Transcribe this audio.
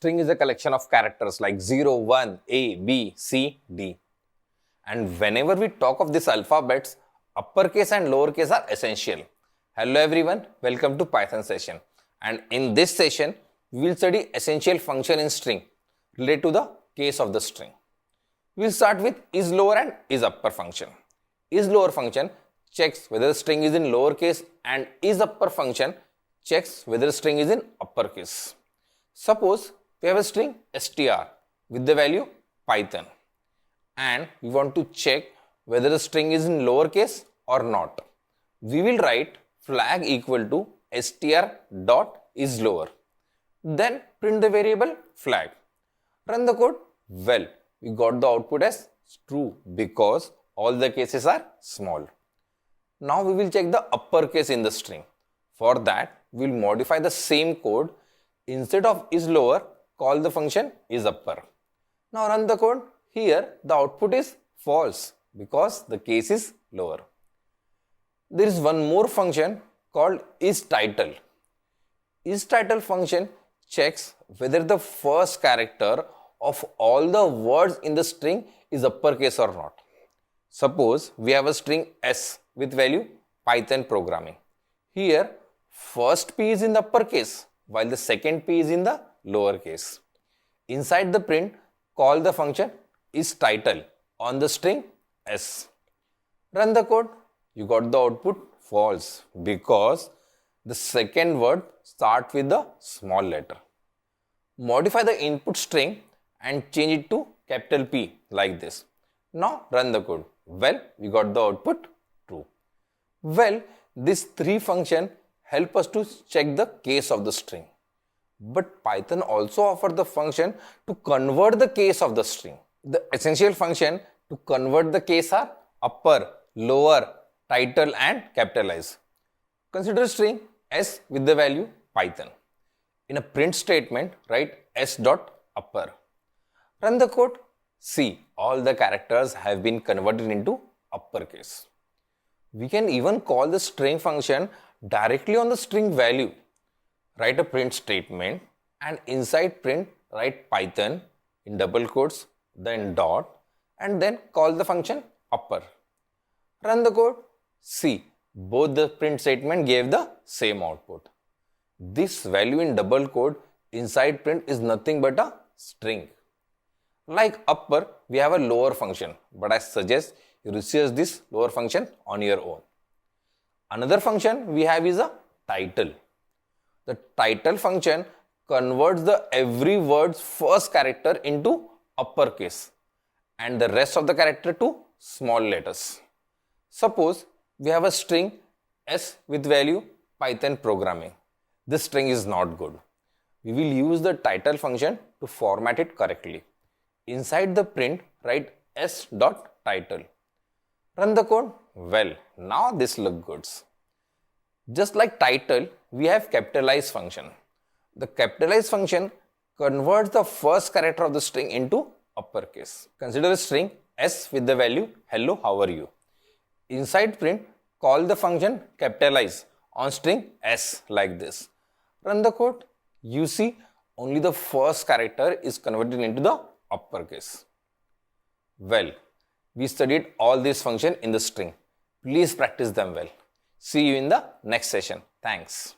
string is a collection of characters like 0, 1, A, B, C, D. And whenever we talk of these alphabets, uppercase and lowercase are essential. Hello everyone, welcome to Python session. And in this session, we will study essential function in string related to the case of the string. We will start with islower and isupper function. Islower function checks whether the string is in lowercase and isupper function checks whether the string is in uppercase. Suppose we have a string str with the value Python and we want to check whether the string is in lowercase or not. We will write flag equal to str.islower. Then print the variable flag. Run the code. Well, we got the output as true because all the cases are small. Now we will check the uppercase in the string. For that, we will modify the same code. Instead of islower, call the function isupper. Now run the code. Here the output is false because the case is lower. There is one more function called istitle. Istitle function checks whether the first character of all the words in the string is uppercase or not. Suppose we have a string S with value Python programming. Here first P is in the uppercase while the second P is in the lowercase. Inside the print, call the function isTitle on the string S. Run the code. You got the output false because the second word starts with the small letter. Modify the input string and change it to capital P like this. Now run the code. Well, we got the output true. Well, these three functions help us to check the case of the string. But Python also offers the function to convert the case of the string. The essential function to convert the case are upper, lower, title and capitalize. Consider string S with the value Python. In a print statement, write s.upper. Run the code. See, all the characters have been converted into uppercase. We can even call the string function directly on the string value. Write a print statement and inside print write Python in double quotes, then dot, and then call the function upper. Run the code. See, both the print statement gave the same output. This value in double quote inside print is nothing but a string. Like upper, we have a lower function, but I suggest you research this lower function on your own. Another function we have is a title. The title function converts the every word's first character into uppercase and the rest of the character to small letters. Suppose we have a string S with value Python programming. This string is not good. We will use the title function to format it correctly. Inside the print, write s.title. Run the code. Well, now this looks good. Just like title, we have capitalize function. The capitalize function converts the first character of the string into uppercase. Consider a string S with the value hello, how are you? Inside print, call the function capitalize on string S like this. Run the code. You see, only the first character is converted into the uppercase. Well, we studied all these functions in the string. Please practice them well. See you in the next session. Thanks.